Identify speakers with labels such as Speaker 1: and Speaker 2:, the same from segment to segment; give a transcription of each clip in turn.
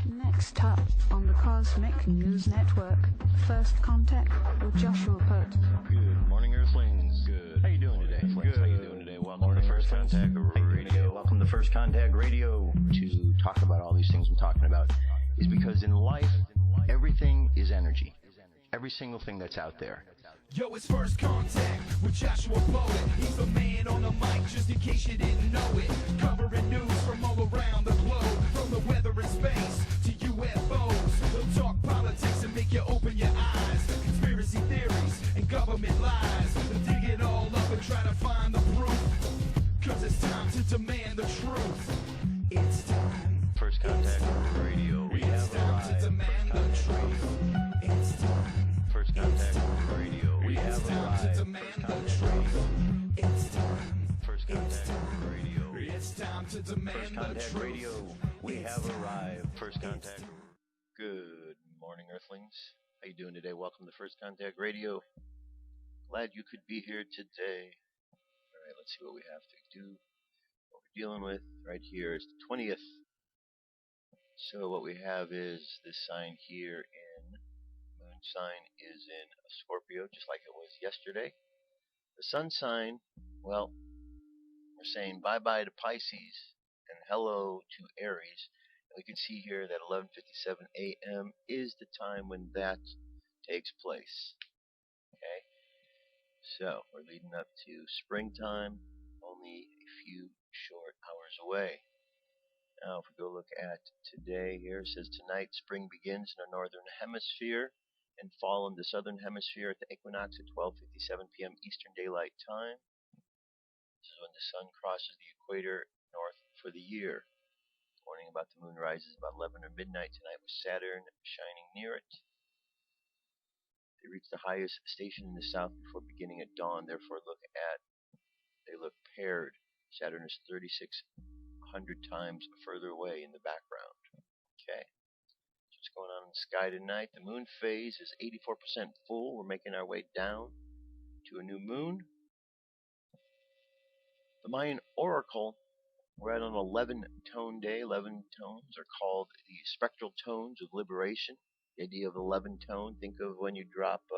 Speaker 1: Next up on the Cosmic News Network, First Contact with Joshua Pert.
Speaker 2: Good morning, Earthlings. Good. How you doing today? Good. How you doing today? Welcome to First Contact Radio. Welcome to First Contact Radio. To talk about all these things I'm talking about is because in life, everything is energy. Every single thing that's out there.
Speaker 3: Yo, it's First Contact with Joshua Poet. He's the man on the mic, just in case you didn't know it. Covering news from all around the globe, from the weather and space to UFOs. He'll talk politics and make you open your eyes. Conspiracy theories and government lies. They'll dig it all up and try to find the proof. Cause it's time to demand the truth. It's time.
Speaker 2: First Contact Radio. We have
Speaker 3: time to demand the truth. It's time.
Speaker 2: First Contact Radio. We have
Speaker 3: arrived. To demand the truth. It's time.
Speaker 2: First Contact Radio.
Speaker 3: It's time to demand the truth.
Speaker 2: Radio. We have arrived. First Contact. Good morning, Earthlings. How you doing today? Welcome to First Contact Radio. Glad you could be here today. All right, let's see what we have to do. What we're dealing with right here is the 20th. So what we have is this sign here in moon sign is in a Scorpio, just like it was yesterday. The sun sign, well, we're saying bye-bye to Pisces and hello to Aries. And we can see here that 11:57 a.m. is the time when that takes place. Okay, so we're leading up to springtime, only a few short hours away. Now, if we go look at today here, it says tonight spring begins in the northern hemisphere and fall in the southern hemisphere at the equinox at 12:57 p.m. Eastern Daylight Time. This is when the sun crosses the equator north for the year. Warning about the moon rises about 11 or midnight tonight with Saturn shining near it. They reach the highest station in the south before beginning at dawn. Therefore, they look paired. Saturn is 3,600 times further away in the background. Okay. What's going on in the sky tonight? The moon phase is 84% full. We're making our way down to a new moon. The Mayan Oracle, we're at an 11-tone day. 11 tones are called the spectral tones of liberation. The idea of 11 tone, think of when you drop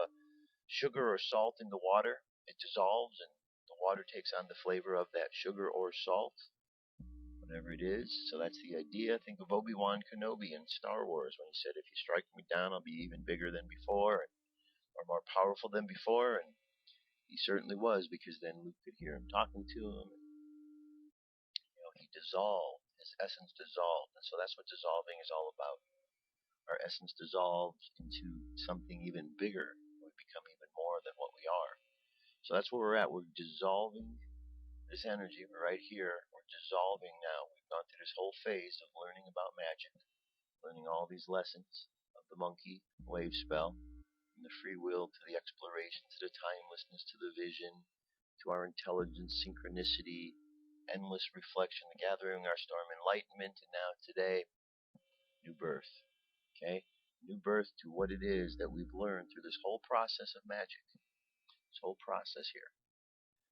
Speaker 2: sugar or salt into water. It dissolves and the water takes on the flavor of that sugar or salt, whatever it is. So that's the idea. Think of Obi-Wan Kenobi in Star Wars when he said, if you strike me down, I'll be even bigger than before, or more powerful than before. And he certainly was, because then Luke could hear him talking to him. He dissolved. His essence dissolved. And so that's what dissolving is all about. Our essence dissolves into something even bigger. We become even more than what we are. So that's where we're at. We're dissolving this energy. We're right here. We're dissolving now. We've gone through this whole phase of learning about magic, learning all these lessons of the monkey wave spell, from the free will to the exploration, to the timelessness, to the vision, to our intelligence, synchronicity, endless reflection, the gathering our storm, enlightenment, and now today, new birth. Okay? New birth to what it is that we've learned through this whole process of magic. This whole process here.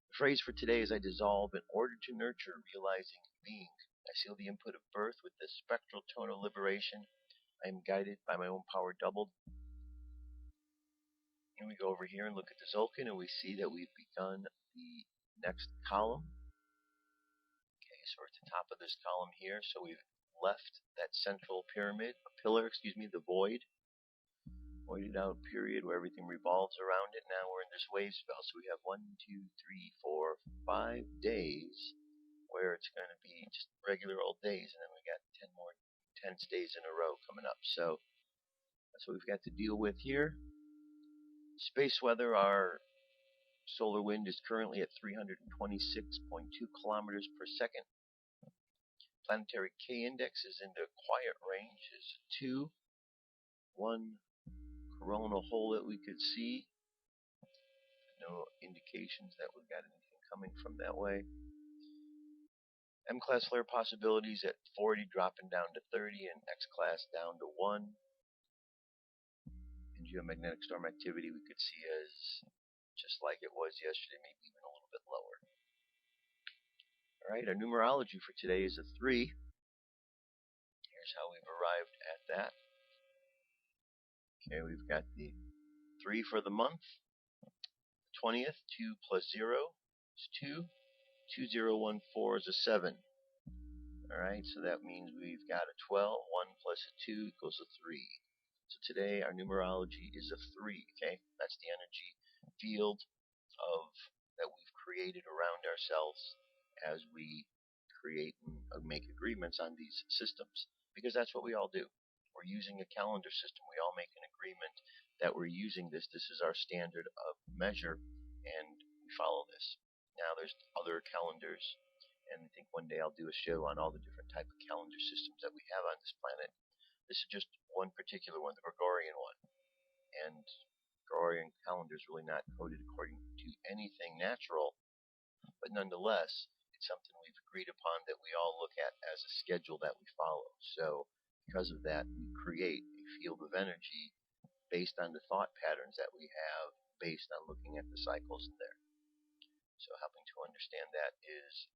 Speaker 2: The phrase for today is I dissolve in order to nurture realizing being. I seal the input of birth with this spectral tone of liberation. I am guided by my own power doubled. And we go over here and look at the Zolkin, and we see that we've begun the next column. So we're at the top of this column here. So we've left that central pillar, the void. Voided out period where everything revolves around it. Now we're in this wave spell. So we have 1, 2, 3, 4, 5 days where it's going to be just regular old days. And then we got 10 more intense days in a row coming up. So that's what we've got to deal with here. Space weather, our solar wind is currently at 326.2 kilometers per second. Planetary K-index is in the quiet range, is 2. 1 coronal hole that we could see. No indications that we've got anything coming from that way. M-class flare possibilities at 40, dropping down to 30, and X-class down to 1. And geomagnetic storm activity we could see as just like it was yesterday, maybe even a little bit lower. Alright, our numerology for today is a 3. Here's how we've arrived at that. Okay, we've got the 3 for the month. 20th, 2 plus 0 is 2. 2014 is a 7. Alright, so that means we've got a 12. 1 plus a 2 equals a 3. So today our numerology is a 3. Okay, that's the energy field that we've created around ourselves as we create and make agreements on these systems. Because that's what we all do. We're using a calendar system. We all make an agreement that we're using this. This is our standard of measure, and we follow this. Now there's other calendars, and I think one day I'll do a show on all the different type of calendar systems that we have on this planet. This is just one particular one, the Gregorian one. And Gregorian calendar is really not coded according to anything natural, but nonetheless, it's something we've agreed upon that we all look at as a schedule that we follow. So because of that, we create a field of energy based on the thought patterns that we have, based on looking at the cycles in there. So helping to understand that is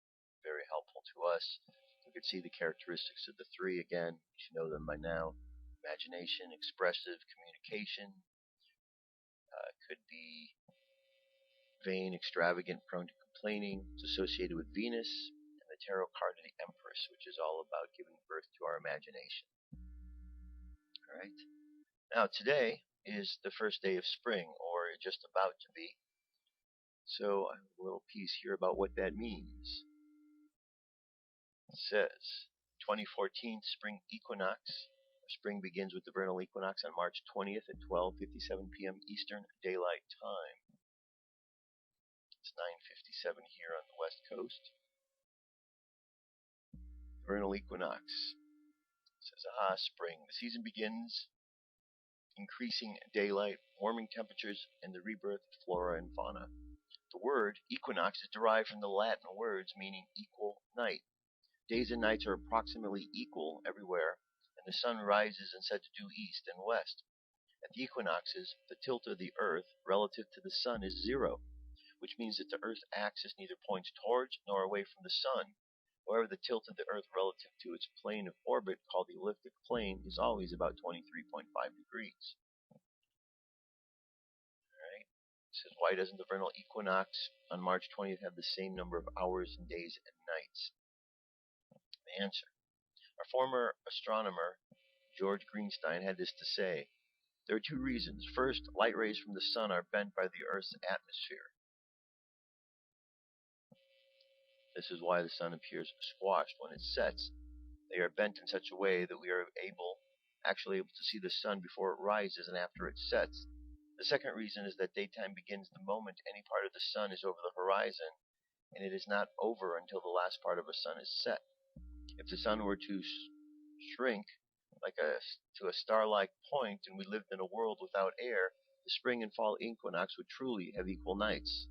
Speaker 2: very helpful to us. You can see the characteristics of the 3 again. You should know them by now. Imagination, expressive, communication. Could be vain, extravagant, prone to complaining. It's associated with Venus and the tarot card of the Empress, which is all about giving birth to our imagination. Alright. Now today is the first day of spring, or just about to be. So I have a little piece here about what that means. It says 2014 spring equinox. Spring begins with the vernal equinox on March 20th at 12:57 p.m. Eastern Daylight Time. It's 9:57 here on the West Coast. Vernal equinox. It says, spring. The season begins. Increasing daylight, warming temperatures, and the rebirth of flora and fauna. The word equinox is derived from the Latin words meaning equal night. Days and nights are approximately equal everywhere, and the sun rises and sets due east and west. At the equinoxes, the tilt of the Earth relative to the sun is 0, which means that the Earth's axis neither points towards nor away from the sun. However, the tilt of the Earth relative to its plane of orbit, called the elliptic plane, is always about 23.5 degrees. Alright. It says, why doesn't the vernal equinox on March 20th have the same number of hours and days and nights? The answer. Our former astronomer, George Greenstein, had this to say. There are 2 reasons. First, light rays from the sun are bent by the Earth's atmosphere. This is why the sun appears squashed when it sets. They are bent in such a way that we are actually able to see the sun before it rises and after it sets. The second reason is that daytime begins the moment any part of the sun is over the horizon, and it is not over until the last part of a sun is set. If the sun were to shrink to a star-like point and we lived in a world without air, the spring and fall equinox would truly have equal nights.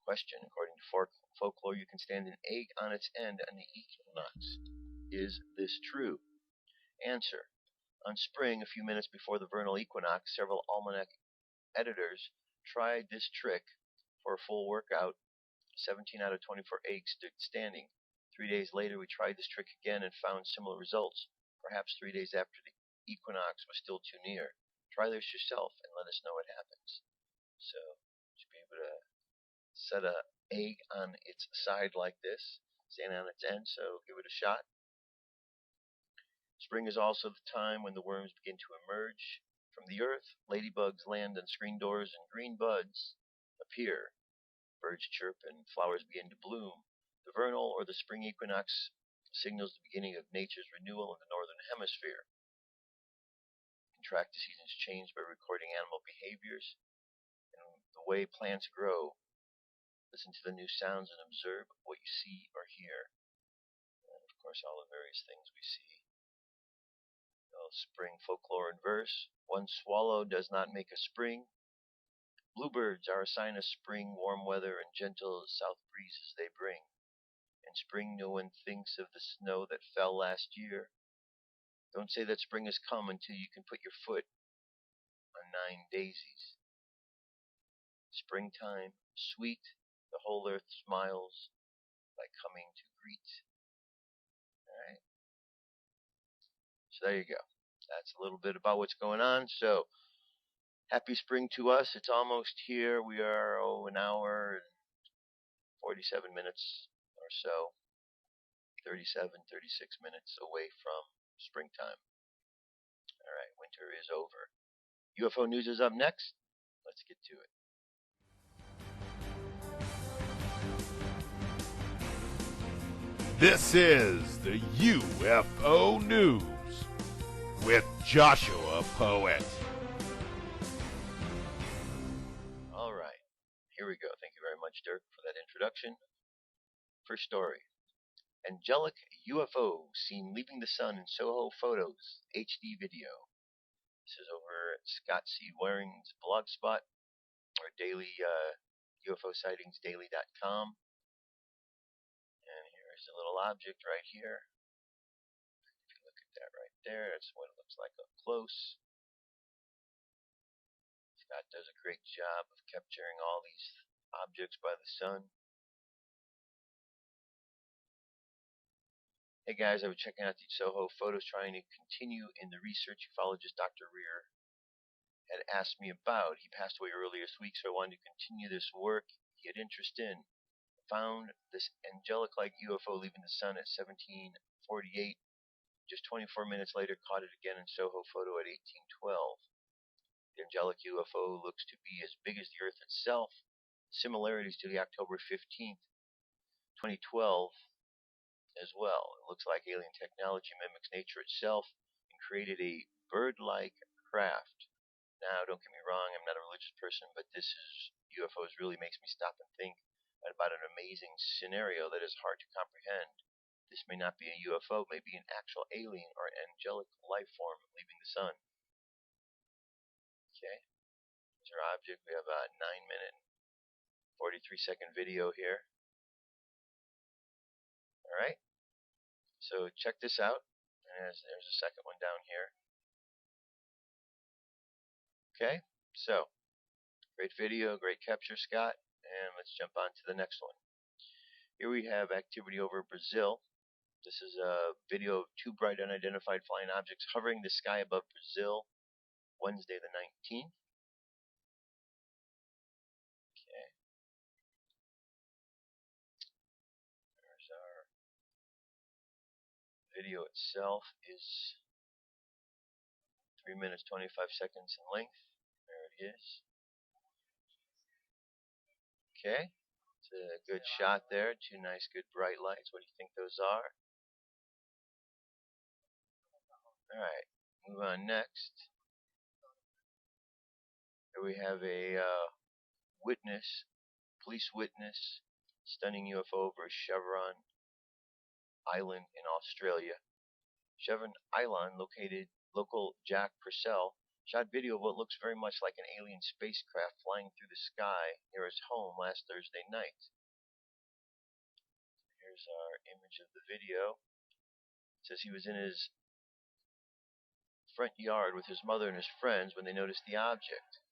Speaker 2: Question. According to folklore, you can stand an egg on its end on the equinox. Is this true? Answer. On spring, a few minutes before the vernal equinox, several almanac editors tried this trick for a full workout. 17 out of 24 eggs stood standing. 3 days later, we tried this trick again and found similar results. Perhaps 3 days after the equinox was still too near. Try this yourself and let us know what happens. So, you should be able to set an egg on its side like this, stand on its end, so give it a shot. Spring is also the time when the worms begin to emerge from the earth. Ladybugs land on screen doors and green buds appear. Birds chirp and flowers begin to bloom. The vernal or the spring equinox signals the beginning of nature's renewal in the northern hemisphere. You can track the season's change by recording animal behaviors and the way plants grow. Listen to the new sounds and observe what you see or hear. And of course, all the various things we see. Spring folklore in verse. One swallow does not make a spring. Bluebirds are a sign of spring, warm weather, and gentle south breezes they bring. In spring, no one thinks of the snow that fell last year. Don't say that spring has come until you can put your foot on 9 daisies. Springtime, sweet, the whole earth smiles by coming to greet. Alright. So there you go. That's a little bit about what's going on. So happy spring to us. It's almost here. We are an hour and 47 minutes or so, 37, 36 minutes away from springtime. All right, winter is over. UFO news is up next. Let's get to it.
Speaker 4: This is the UFO News with Joshua Poet.
Speaker 2: All right, here we go. Thank you very much, Dirk, for that introduction. First story. Angelic UFO seen leaving the sun in SOHO photos, HD video. This is over at Scott C. Waring's blog spot, or daily UFOsightsdaily.com. And here's a little object right here. If you look at that right there, that's what it looks like up close. Scott does a great job of capturing all these objects by the sun. Hey guys, I was checking out these SOHO photos, trying to continue in the research ufologist Dr. Rear had asked me about. He passed away earlier this week, so I wanted to continue this work he had interest in. Found this angelic-like UFO leaving the sun at 1748. Just 24 minutes later, caught it again in SOHO photo at 1812. The angelic UFO looks to be as big as the Earth itself. Similarities to the October 15th, 2012 as well. It looks like alien technology mimics nature itself and created a bird-like craft. Now, don't get me wrong, I'm not a religious person, but UFOs really makes me stop and think about an amazing scenario that is hard to comprehend. This may not be a UFO, may be an actual alien or an angelic life form leaving the sun. Okay, here's our object. We have a 9-minute, 43-second video here. Alright, so check this out. And there's a second one down here. Okay, so great video, great capture, Scott, and let's jump on to the next one. Here we have activity over Brazil. This is a video of two bright unidentified flying objects hovering the sky above Brazil, Wednesday the 19th. Okay, there's our video itself. Is 3 minutes 25 seconds in length. There it is. Okay, it's a good shot there. Two nice, good bright lights. What do you think those are? Alright, move on next. Here we have a police witness, stunning UFO over Chevron Island in Australia. Chevron Island, local Jack Purcell, shot video of what looks very much like an alien spacecraft flying through the sky near his home last Thursday night. Here's our image of the video. It says he was in his front yard with his mother and his friends when they noticed the object.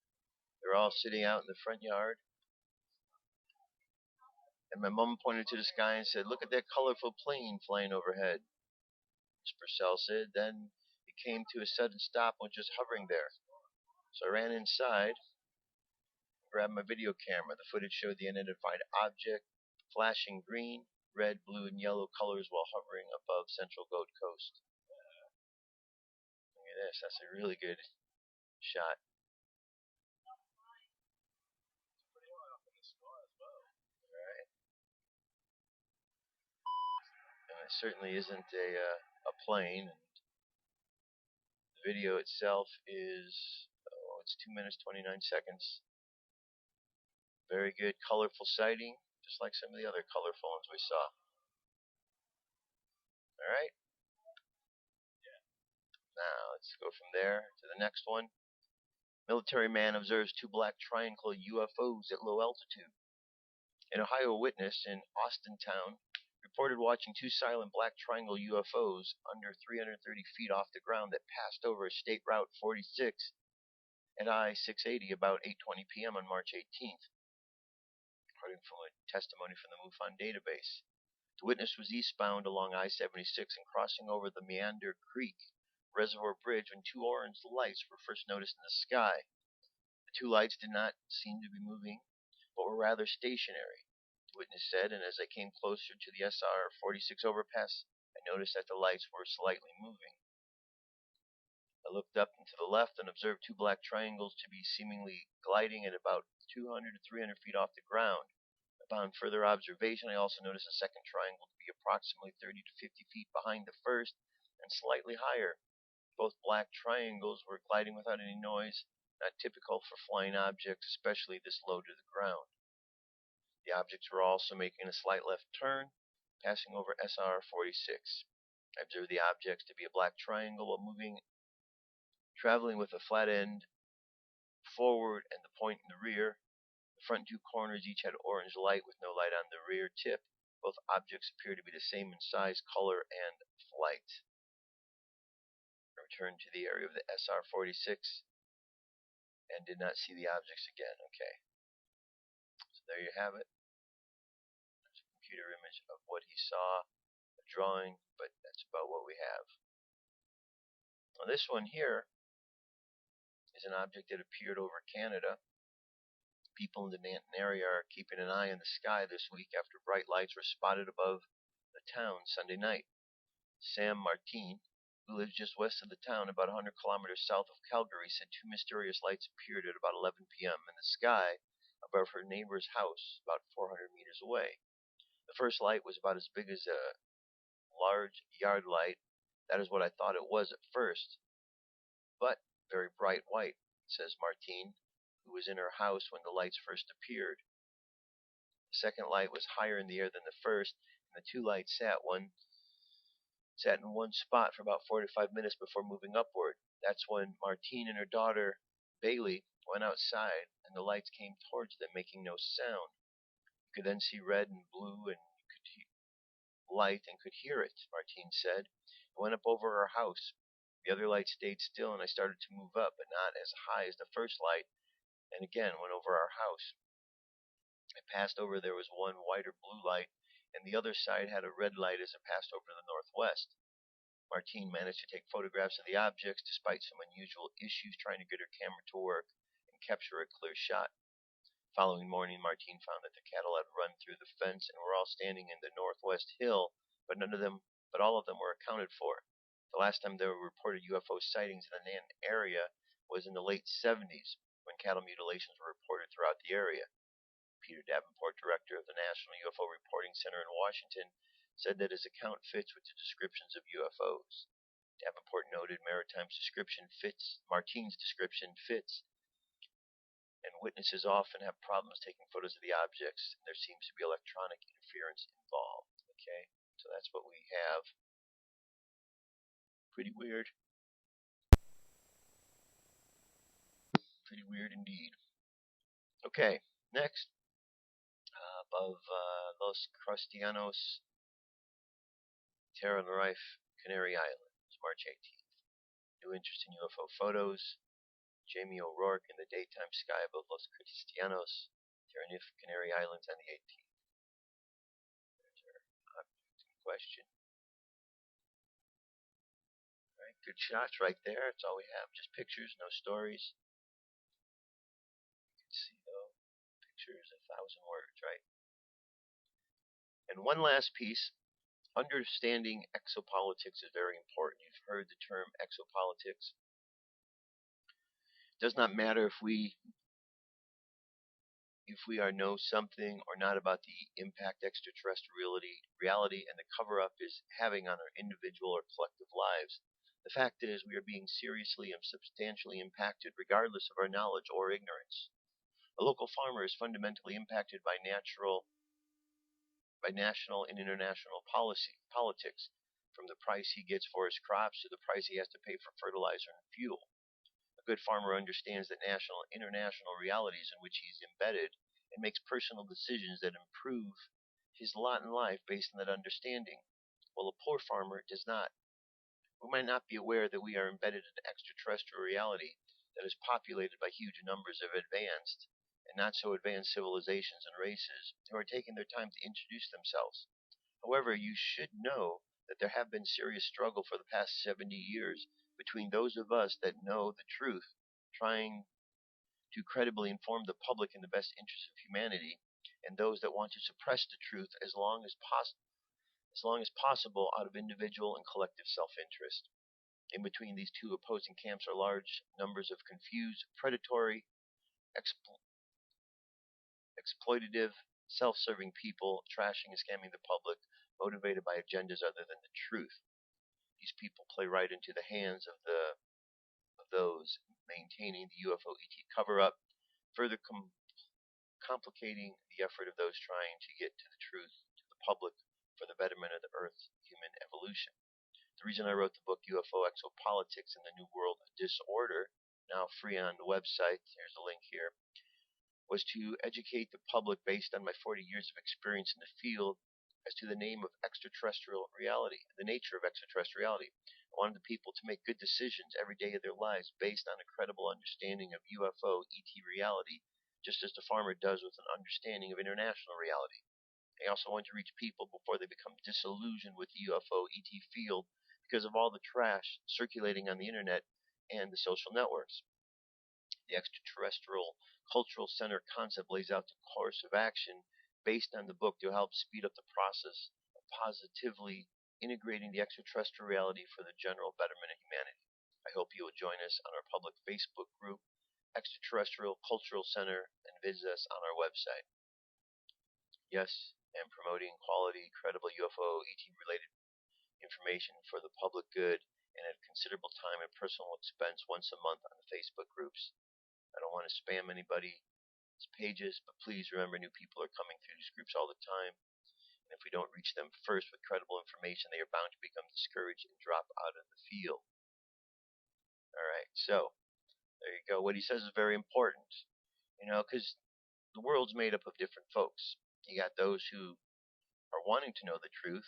Speaker 2: They were all sitting out in the front yard, and my mom pointed to the sky and said, "Look at that colorful plane flying overhead." Ms. Purcell said, then it came to a sudden stop and was just hovering there. So I ran inside, grabbed my video camera. The footage showed the unidentified object flashing green, red, blue, and yellow colors while hovering above Central Gold Coast. Look at this. That's a really good shot. Alright. And it certainly isn't a plane. The video itself is, it's 2 minutes 29 seconds. Very good, colorful sighting, just like some of the other colorful ones we saw. Alright. Now, let's go from there to the next one. Military man observes two black triangle UFOs at low altitude. An Ohio witness in Austintown reported watching two silent black triangle UFOs under 330 feet off the ground that passed over State Route 46 at I-680 about 8:20 p.m. on March 18th, according to a testimony from the MUFON database. The witness was eastbound along I-76 and crossing over the Meander Creek Reservoir Bridge when two orange lights were first noticed in the sky. The two lights did not seem to be moving, but were rather stationary, the witness said, and as I came closer to the SR-46 overpass, I noticed that the lights were slightly moving. I looked up and to the left and observed two black triangles to be seemingly gliding at about 200 to 300 feet off the ground. Upon further observation, I also noticed a second triangle to be approximately 30 to 50 feet behind the first and slightly higher. Both black triangles were gliding without any noise, not typical for flying objects, especially this low to the ground. The objects were also making a slight left turn, passing over SR-46. I observed the objects to be a black triangle while traveling with a flat end forward and the point in the rear. The front two corners each had orange light with no light on the rear tip. Both objects appear to be the same in size, color, and flight. I returned to the area of the SR-46 and did not see the objects again. Okay. So there you have it. There's a computer image of what he saw, a drawing, but that's about what we have. Now this one here is an object that appeared over Canada. People in the Nanton area are keeping an eye on the sky this week after bright lights were spotted above the town Sunday night. Sam Martin, who lives just west of the town, about 100 kilometers south of Calgary, said two mysterious lights appeared at about 11 p.m. in the sky above her neighbor's house, about 400 meters away. The first light was about as big as a large yard light. That is what I thought it was at first, but very bright white, says Martin, who was in her house when the lights first appeared. The second light was higher in the air than the first, and the two lights sat in one spot for about 4 to 5 minutes before moving upward. That's when Martine and her daughter, Bailey, went outside, and the lights came towards them, making no sound. You could then see red and blue, and you could light and could hear it, Martine said. It went up over our house. The other light stayed still, and I started to move up, but not as high as the first light, and again went over our house. I passed over, there was one white or blue light, and the other side had a red light as it passed over to the northwest. Martine managed to take photographs of the objects despite some unusual issues trying to get her camera to work and capture a clear shot. The following morning, Martine found that the cattle had run through the fence and were all standing in the northwest hill, but all of them were accounted for. The last time there were reported UFO sightings in the Nanton area was in the late 70s, when cattle mutilations were reported throughout the area. Peter Davenport, director of the National UFO Reporting Center in Washington, said that his account fits with the descriptions of UFOs. Davenport noted Maritime's description fits, Martine's description fits, and witnesses often have problems taking photos of the objects, and there seems to be electronic interference involved. Okay, so that's what we have. Pretty weird. Pretty weird indeed. Okay, next. Above Los Cristianos, Tenerife, Canary Islands, March 18th. New interest in UFO photos. Jamie O'Rourke in the daytime sky above Los Cristianos, Tenerife, Canary Islands on the 18th. There's our object in question. Alright, good shots right there. That's all we have. Just pictures, no stories. You can see though, pictures 1,000 words, right? And one last piece. Understanding exopolitics is very important. You've heard the term exopolitics. It does not matter if we know something or not about the impact extraterrestrial reality and the cover-up is having on our individual or collective lives. The fact is, we are being seriously and substantially impacted regardless of our knowledge or ignorance. A local farmer is fundamentally impacted by national and international politics, from the price he gets for his crops to the price he has to pay for fertilizer and fuel. A good farmer understands the national and international realities in which he is embedded and makes personal decisions that improve his lot in life based on that understanding, while a poor farmer does not. We might not be aware that we are embedded in an extraterrestrial reality that is populated by huge numbers of advanced and not so advanced civilizations and races who are taking their time to introduce themselves. However, you should know that there have been serious struggle for the past 70 years between those of us that know the truth, trying to credibly inform the public in the best interest of humanity, and those that want to suppress the truth as long as possible out of individual and collective self-interest. In between these two opposing camps are large numbers of confused, predatory, exploitative, self-serving people trashing and scamming the public, motivated by agendas other than the truth. These people play right into the hands of those maintaining the UFO ET cover-up, further complicating the effort of those trying to get to the truth to the public for the betterment of the Earth's human evolution. The reason I wrote the book UFO Exopolitics in the New World Disorder, now free on the website, here's a link here, was to educate the public based on my 40 years of experience in the field as to the name of extraterrestrial reality, the nature of extraterrestrial reality. I wanted the people to make good decisions every day of their lives based on a credible understanding of UFO ET reality, just as the farmer does with an understanding of international reality. I also want to reach people before they become disillusioned with the UFO ET field because of all the trash circulating on the internet and the social networks. The extraterrestrial cultural center concept lays out the course of action based on the book to help speed up the process of positively integrating the extraterrestrial reality for the general betterment of humanity. I hope you will join us on our public Facebook group, Extraterrestrial Cultural Center, and visit us on our website. Yes, I am promoting quality, credible UFO ET related information for the public good and at considerable time and personal expense once a month on the Facebook groups. I don't want to spam anybody's pages, but please remember new people are coming through these groups all the time, and if we don't reach them first with credible information, they are bound to become discouraged and drop out of the field. Alright, so there you go. What he says is very important, because the world's made up of different folks. You got those who are wanting to know the truth,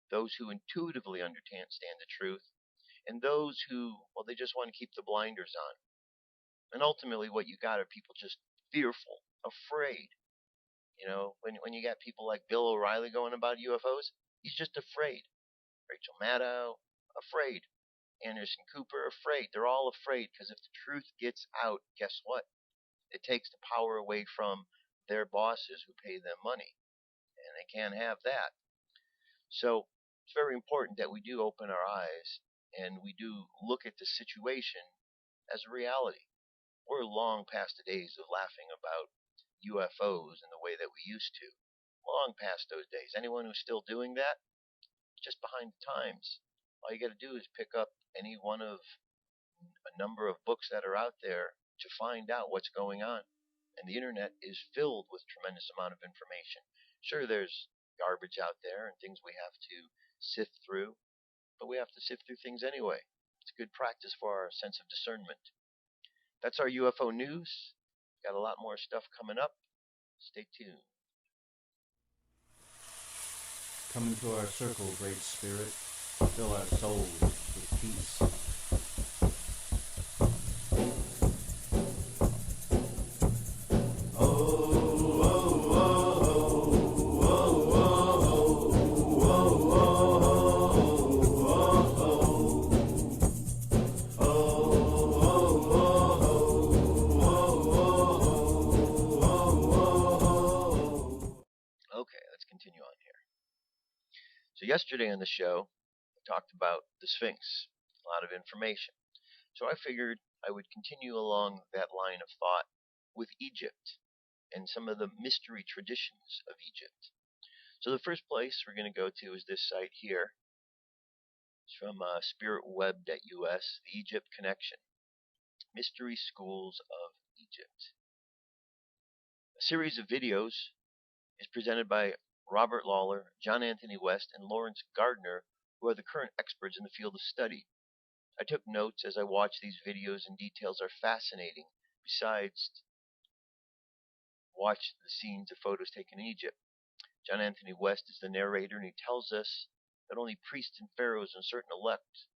Speaker 2: those who intuitively understand the truth, and those who, well, they just want to keep the blinders on. And ultimately what you got are people just fearful, afraid. When you got people like Bill O'Reilly going about UFOs, he's just afraid. Rachel Maddow, afraid. Anderson Cooper, afraid. They're all afraid because if the truth gets out, guess what? It takes the power away from their bosses who pay them money. And they can't have that. So it's very important that we do open our eyes and we do look at the situation as a reality. We're long past the days of laughing about UFOs in the way that we used to. Long past those days. Anyone who's still doing that, just behind the times. All you got to do is pick up any one of a number of books that are out there to find out what's going on. And the internet is filled with tremendous amount of information. Sure, there's garbage out there and things we have to sift through, but we have to sift through things anyway. It's good practice for our sense of discernment. That's our UFO news. Got a lot more stuff coming up. Stay tuned.
Speaker 5: Come into our circle, Great Spirit. Fill our souls with peace.
Speaker 2: Yesterday on the show, I talked about the Sphinx, a lot of information. So I figured I would continue along that line of thought with Egypt and some of the mystery traditions of Egypt. So the first place we're going to go to is this site here. It's from spiritweb.us, the Egypt Connection, Mystery Schools of Egypt. A series of videos is presented by Robert Lawler, John Anthony West, and Lawrence Gardner, who are the current experts in the field of study. I took notes as I watched these videos, and details are fascinating. Besides, watch the scenes of photos taken in Egypt. John Anthony West is the narrator, and he tells us that only priests and pharaohs and certain elect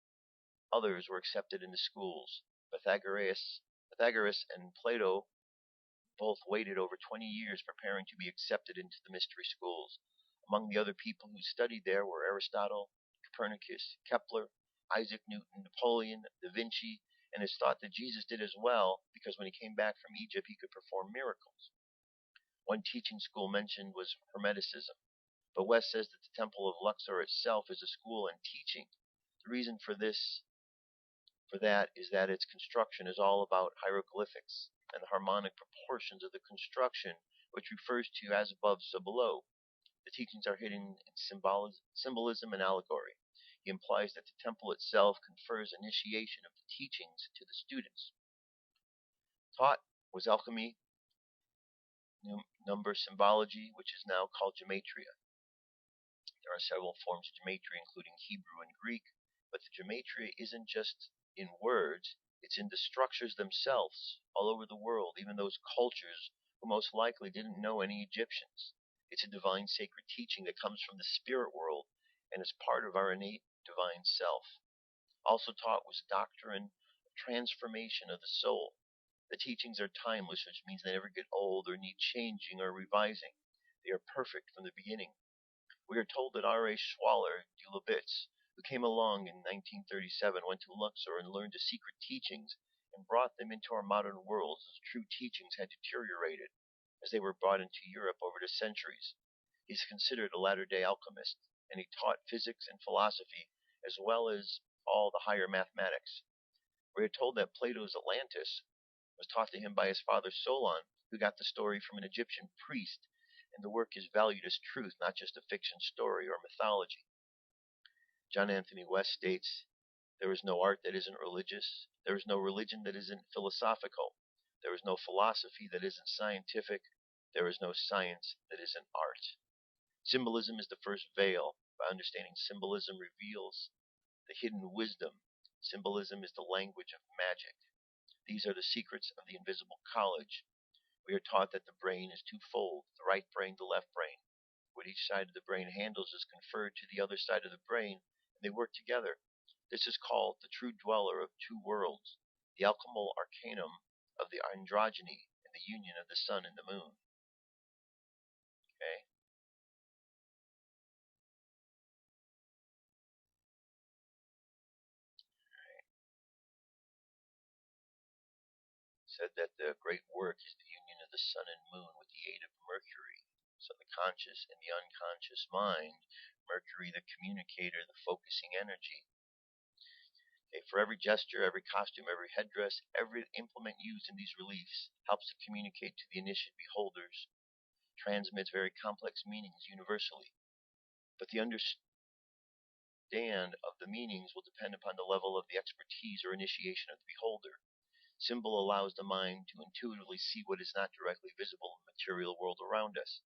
Speaker 2: others were accepted into schools. Pythagoras and Plato both waited over 20 years preparing to be accepted into the mystery schools. Among the other people who studied there were Aristotle, Copernicus, Kepler, Isaac Newton, Napoleon, Da Vinci, and it's thought that Jesus did as well because when he came back from Egypt, he could perform miracles. One teaching school mentioned was Hermeticism, but West says that the Temple of Luxor itself is a school and teaching. The reason for that is that its construction is all about hieroglyphics and the harmonic proportions of the construction, which refers to as above, so below. The teachings are hidden in symbolism and allegory. He implies that the temple itself confers initiation of the teachings to the students. Taught was alchemy, number symbology, which is now called gematria. There are several forms of gematria, including Hebrew and Greek, but the gematria isn't just in words, it's in the structures themselves all over the world, even those cultures who most likely didn't know any Egyptians. It's a divine sacred teaching that comes from the spirit world and is part of our innate divine self. Also taught was doctrine of transformation of the soul. The teachings are timeless, which means they never get old or need changing or revising. They are perfect from the beginning. We are told that R.A. Schwaller de Lubitz, who came along in 1937, went to Luxor and learned the secret teachings and brought them into our modern world as true teachings had deteriorated as they were brought into Europe over the centuries. He is considered a latter-day alchemist, and he taught physics and philosophy as well as all the higher mathematics. We are told that Plato's Atlantis was taught to him by his father Solon, who got the story from an Egyptian priest, and the work is valued as truth, not just a fiction story or mythology. John Anthony West states, "There is no art that isn't religious. There is no religion that isn't philosophical. There is no philosophy that isn't scientific. There is no science that isn't art." Symbolism is the first veil. By understanding symbolism reveals the hidden wisdom. Symbolism is the language of magic. These are the secrets of the invisible college. We are taught that the brain is twofold, the right brain, the left brain. What each side of the brain handles is conferred to the other side of the brain, and they work together. This is called the true dweller of two worlds, the alchemical arcanum of the androgyny and the union of the sun and the moon. Okay? Said that the great work is the union of the sun and moon with the aid of Mercury. So the conscious and the unconscious mind, Mercury the communicator, the focusing energy. Okay, for every gesture, every costume, every headdress, every implement used in these reliefs helps to communicate to the initiate beholders, transmits very complex meanings universally. But the understand of the meanings will depend upon the level of the expertise or initiation of the beholder. Symbol allows the mind to intuitively see what is not directly visible in the material world around us.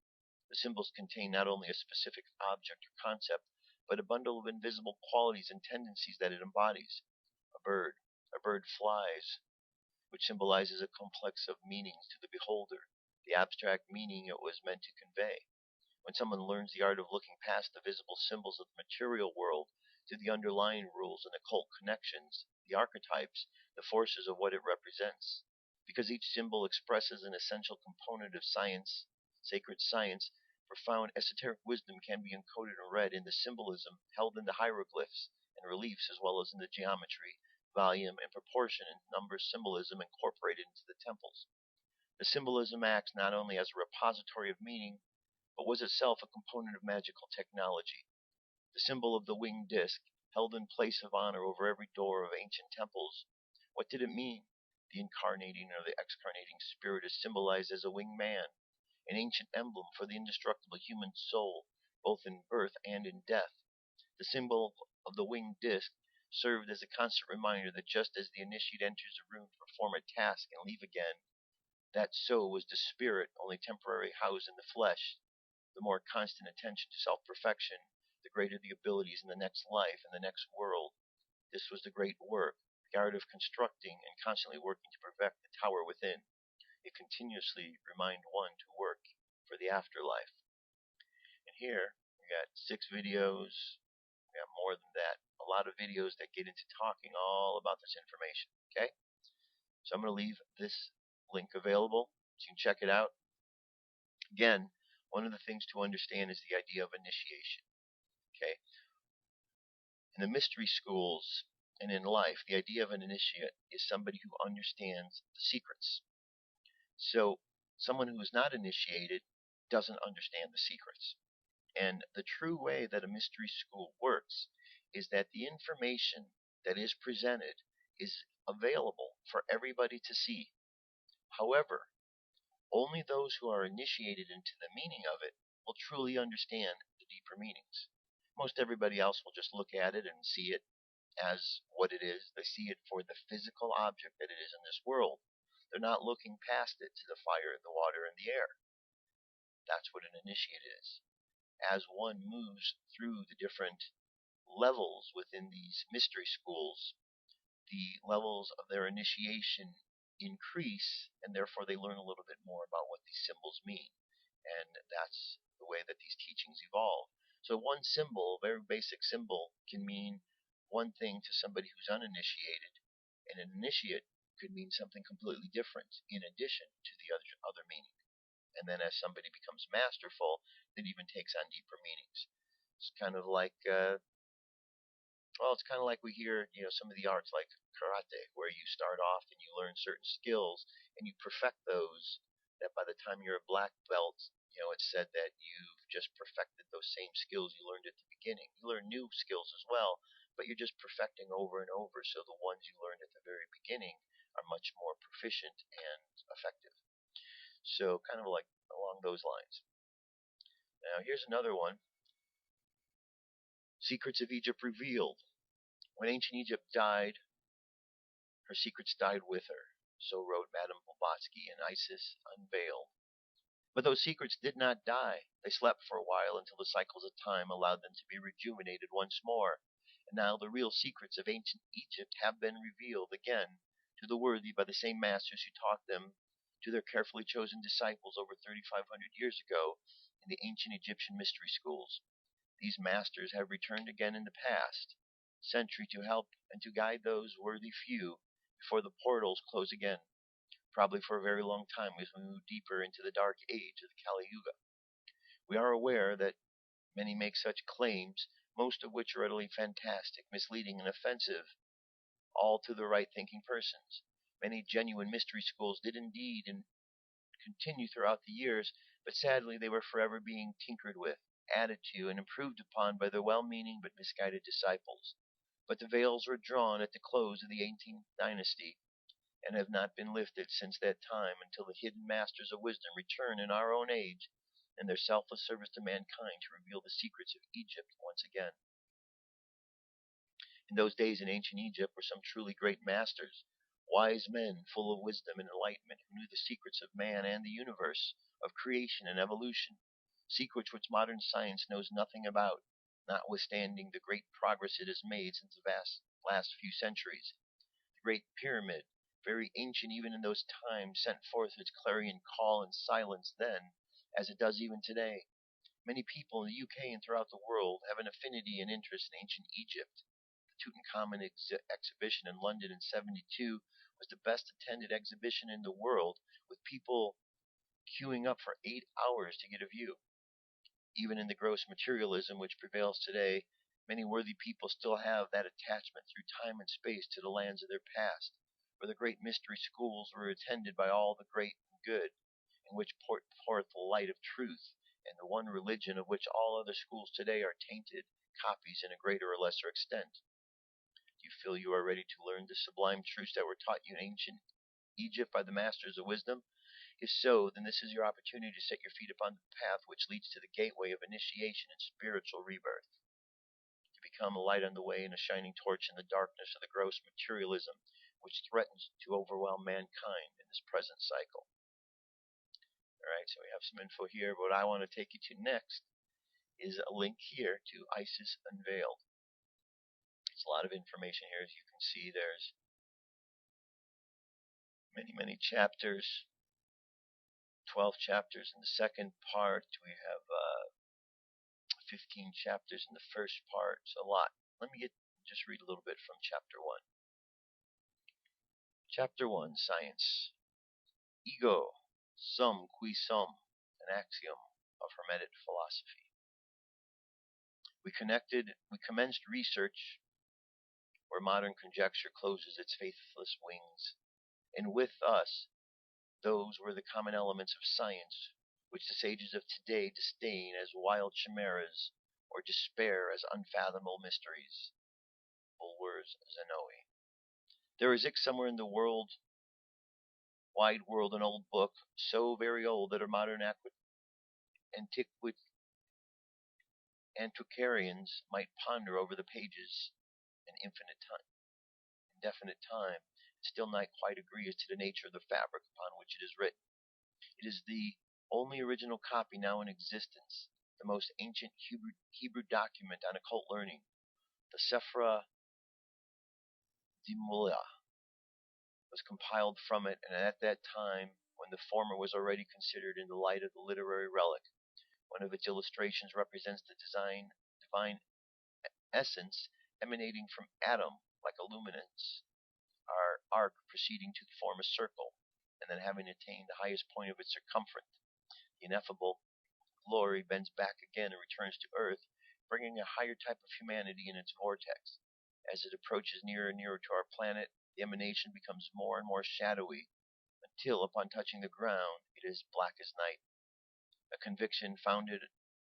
Speaker 2: The symbols contain not only a specific object or concept, but a bundle of invisible qualities and tendencies that it embodies. A bird flies, which symbolizes a complex of meanings to the beholder, the abstract meaning it was meant to convey. When someone learns the art of looking past the visible symbols of the material world to the underlying rules and occult connections, the archetypes, the forces of what it represents. Because each symbol expresses an essential component of science, sacred science, profound esoteric wisdom can be encoded and read in the symbolism held in the hieroglyphs and reliefs as well as in the geometry, volume, and proportion and number symbolism incorporated into the temples. The symbolism acts not only as a repository of meaning, but was itself a component of magical technology. The symbol of the winged disc, held in place of honor over every door of ancient temples. What did it mean? The incarnating or the excarnating spirit is symbolized as a winged man, an ancient emblem for the indestructible human soul, both in birth and in death. The symbol of the winged disc served as a constant reminder that just as the initiate enters a room to perform a task and leave again, that so was the spirit, only temporarily housed in the flesh. The more constant attention to self-perfection, the greater the abilities in the next life and the next world. This was the great work, the art of constructing and constantly working to perfect the tower within. It continuously remind one to work for the afterlife. And here, we got 6 videos, we got more than that, a lot of videos that get into talking all about this information, okay? So I'm going to leave this link available, so you can check it out. Again, one of the things to understand is the idea of initiation. Okay. In the mystery schools and in life, the idea of an initiate is somebody who understands the secrets. So someone who is not initiated doesn't understand the secrets. And the true way that a mystery school works is that the information that is presented is available for everybody to see. However, only those who are initiated into the meaning of it will truly understand the deeper meanings. Most everybody else will just look at it and see it as what it is. They see it for the physical object that it is in this world. They're not looking past it to the fire, the water, and the air. That's what an initiate is. As one moves through the different levels within these mystery schools, the levels of their initiation increase, and therefore they learn a little bit more about what these symbols mean. And that's the way that these teachings evolve. So one symbol, a very basic symbol, can mean one thing to somebody who's uninitiated, and an initiate could mean something completely different in addition to the other meaning. And then as somebody becomes masterful, it even takes on deeper meanings. It's kind of like, it's kind of like we hear, some of the arts like karate, where you start off and you learn certain skills and you perfect those, that by the time you're a black belt, it's said that you've just perfected those same skills you learned at the beginning. You learn new skills as well, but you're just perfecting over and over, so the ones you learned at the very beginning are much more proficient and effective. So kind of like along those lines. Now here's another one. Secrets of Egypt revealed. When ancient Egypt died, her secrets died with her. So wrote Madame Blavatsky in Isis Unveiled. But those secrets did not die. They slept for a while until the cycles of time allowed them to be rejuvenated once more. And now the real secrets of ancient Egypt have been revealed again to the worthy by the same masters who taught them to their carefully chosen disciples over 3,500 years ago in the ancient Egyptian mystery schools. These masters have returned again in the past century to help and to guide those worthy few before the portals close again, probably for a very long time as we move deeper into the dark age of the Kali Yuga. We are aware that many make such claims, most of which are utterly fantastic, misleading, and offensive, all to the right-thinking persons. Many genuine mystery schools did indeed and continue throughout the years, but sadly they were forever being tinkered with, added to, and improved upon by their well-meaning but misguided disciples. But the veils were drawn at the close of the 18th dynasty, and have not been lifted since that time until the hidden masters of wisdom return in our own age, in their selfless service to mankind to reveal the secrets of Egypt once again. In those days in ancient Egypt were some truly great masters, wise men full of wisdom and enlightenment who knew the secrets of man and the universe, of creation and evolution, secrets which modern science knows nothing about, notwithstanding the great progress it has made since the last few centuries. The Great Pyramid, very ancient even in those times, sent forth its clarion call in silence then, as it does even today. Many people in the UK and throughout the world have an affinity and interest in ancient Egypt. Tutankhamun exhibition in London in '72 was the best attended exhibition in the world, with people queuing up for 8 hours to get a view. Even in the gross materialism which prevails today, many worthy people still have that attachment through time and space to the lands of their past, where the great mystery schools were attended by all the great and good, in which poured forth the light of truth, and the one religion of which all other schools today are tainted copies in a greater or lesser extent. Do you feel you are ready to learn the sublime truths that were taught you in ancient Egypt by the masters of wisdom? If so, then this is your opportunity to set your feet upon the path which leads to the gateway of initiation and spiritual rebirth, to become a light on the way and a shining torch in the darkness of the gross materialism which threatens to overwhelm mankind in this present cycle. Alright, so we have some info here, but what I want to take you to next is a link here to Isis Unveiled. There's a lot of information here. As you can see, there's many chapters, 12 chapters in the second part. We have 15 chapters in the first part. It's a lot. Let me just read a little bit from chapter 1. Chapter 1, Science. Ego, sum qui sum, an axiom of Hermetic philosophy. We commenced research where modern conjecture closes its faithless wings. And with us, those were the common elements of science, which the sages of today disdain as wild chimeras, or despair as unfathomable mysteries. Bulwer's Zenoe. There is somewhere in the wide world, an old book, so very old that our modern antiquarians might ponder over the pages an indefinite time, and still not quite agree as to the nature of the fabric upon which it is written. It is the only original copy now in existence, the most ancient Hebrew document on occult learning. The Sephra Dimula was compiled from it, and at that time, when the former was already considered in the light of the literary relic, one of its illustrations represents the divine essence emanating from Adam like a luminance, our arc proceeding to form a circle, and then having attained the highest point of its circumference, the ineffable glory bends back again and returns to earth, bringing a higher type of humanity in its vortex. As it approaches nearer and nearer to our planet, the emanation becomes more and more shadowy, until, upon touching the ground, it is black as night. A conviction founded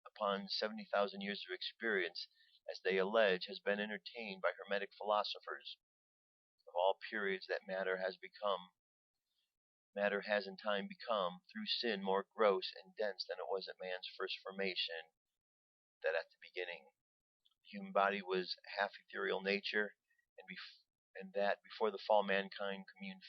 Speaker 2: upon 70,000 years of experience, as they allege, has been entertained by Hermetic philosophers of all periods that matter has in time become, through sin, more gross and dense than it was at man's first formation, that at the beginning the human body was half ethereal nature, and that before the fall mankind communed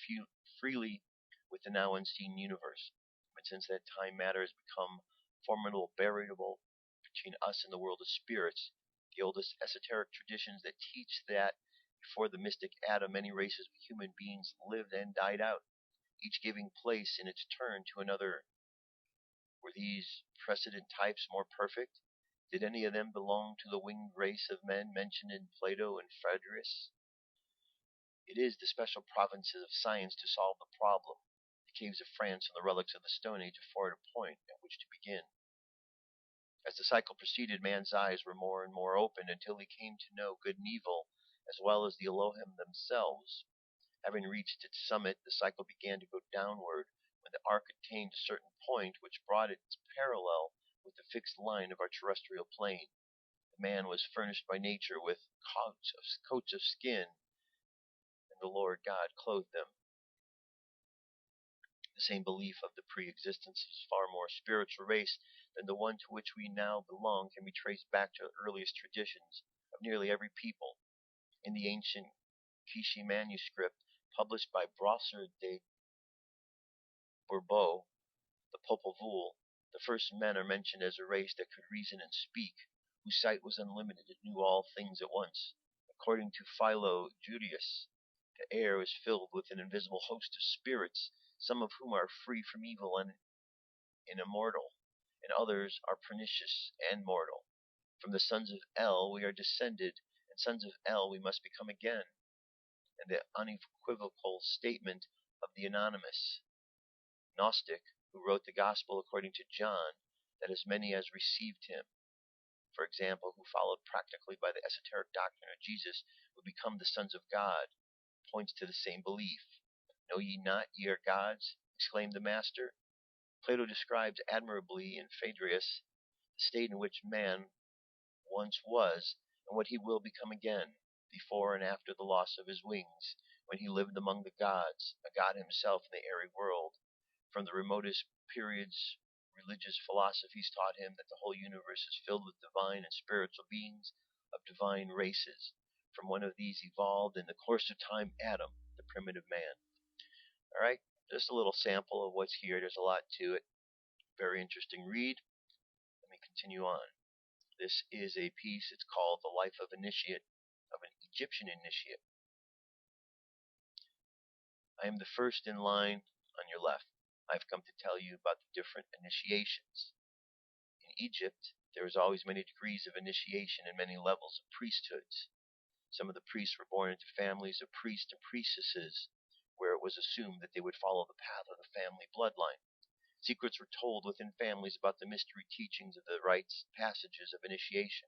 Speaker 2: freely with the now unseen universe. But since that time, matter has become formidable variable between us and the world of spirits. The oldest esoteric traditions that teach that before the mystic Adam, many races of human beings lived and died out, each giving place in its turn to another. Were these precedent types more perfect? Did any of them belong to the winged race of men mentioned in Plato and Phaedrus? It is the special provinces of science to solve the problem. The caves of France and the relics of the Stone Age afford a point at which to begin. As the cycle proceeded, man's eyes were more and more opened until he came to know good and evil, as well as the Elohim themselves. Having reached its summit, the cycle began to go downward, when the arc attained a certain point which brought it parallel with the fixed line of our terrestrial plane. The man was furnished by nature with coats of skin, and the Lord God clothed them. The same belief of the pre-existence of a far more spiritual race than the one to which we now belong can be traced back to the earliest traditions of nearly every people. In the ancient Kishi manuscript, published by Brosser de Bourbeau, the Popol Vuh, the first men are mentioned as a race that could reason and speak, whose sight was unlimited and knew all things at once. According to Philo Judaeus, the air is filled with an invisible host of spirits, some of whom are free from evil and immortal, and others are pernicious and mortal. From the sons of El we are descended, and sons of El we must become again. And the unequivocal statement of the anonymous Gnostic, who wrote the Gospel according to John, that as many as received him, for example, who followed practically by the esoteric doctrine of Jesus, would become the sons of God, points to the same belief. Know ye not ye are gods? Exclaimed the Master. Plato describes admirably in Phaedrus the state in which man once was, and what he will become again, before and after the loss of his wings, when he lived among the gods, a god himself in the airy world. From the remotest periods, religious philosophies taught him that the whole universe is filled with divine and spiritual beings of divine races. From one of these evolved, in the course of time, Adam, the primitive man. All right, just a little sample of what's here. There's a lot to it. Very interesting read. Let me continue on. This is a piece. It's called The Life of Initiate, of an Egyptian Initiate. I am the first in line on your left. I've come to tell you about the different initiations. In Egypt, there is always many degrees of initiation and many levels of priesthoods. Some of the priests were born into families of priests and priestesses, where it was assumed that they would follow the path of the family bloodline. Secrets were told within families about the mystery teachings of the rites and passages of initiation.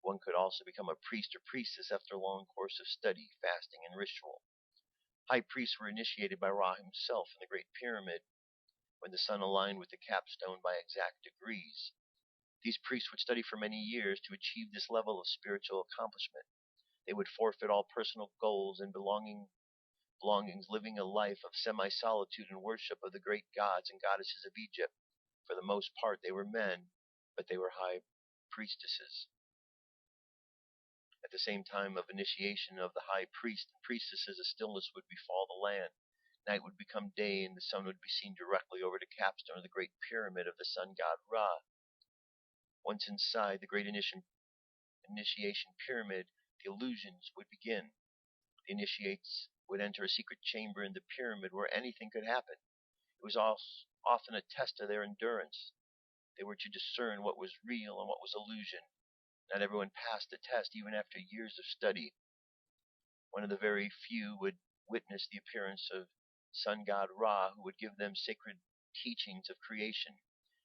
Speaker 2: One could also become a priest or priestess after a long course of study, fasting, and ritual. High priests were initiated by Ra himself in the Great Pyramid when the sun aligned with the capstone by exact degrees. These priests would study for many years to achieve this level of spiritual accomplishment. They would forfeit all personal goals and belongings, living a life of semi-solitude and worship of the great gods and goddesses of Egypt. For the most part, they were men, but they were high priestesses. At the same time of initiation of the high priest and priestesses, a stillness would befall the land. Night would become day, and the sun would be seen directly over the capstone of the great pyramid of the sun god Ra. Once inside the great initiation pyramid, the illusions would begin. The initiates would enter a secret chamber in the pyramid where anything could happen. It was often a test of their endurance. They were to discern what was real and what was illusion. Not everyone passed the test, even after years of study. One of the very few would witness the appearance of sun god Ra, who would give them sacred teachings of creation.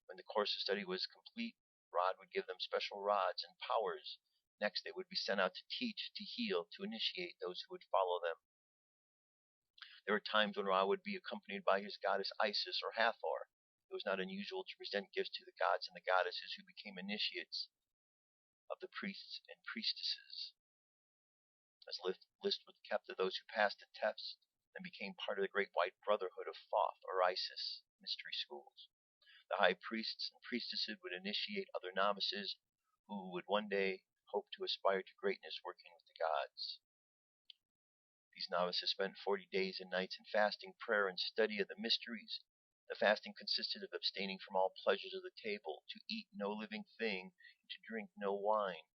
Speaker 2: When the course of study was complete, Ra would give them special rods and powers. Next, they would be sent out to teach, to heal, to initiate those who would follow them. There were times when Ra would be accompanied by his goddess Isis or Hathor. It was not unusual to present gifts to the gods and the goddesses who became initiates of the priests and priestesses. This list was kept of those who passed the test and became part of the great white brotherhood of Thoth or Isis mystery schools. The high priests and priestesses would initiate other novices who would one day hope to aspire to greatness working with the gods. These novices spent 40 days and nights in fasting, prayer, and study of the mysteries. The fasting consisted of abstaining from all pleasures of the table, to eat no living thing, and to drink no wine.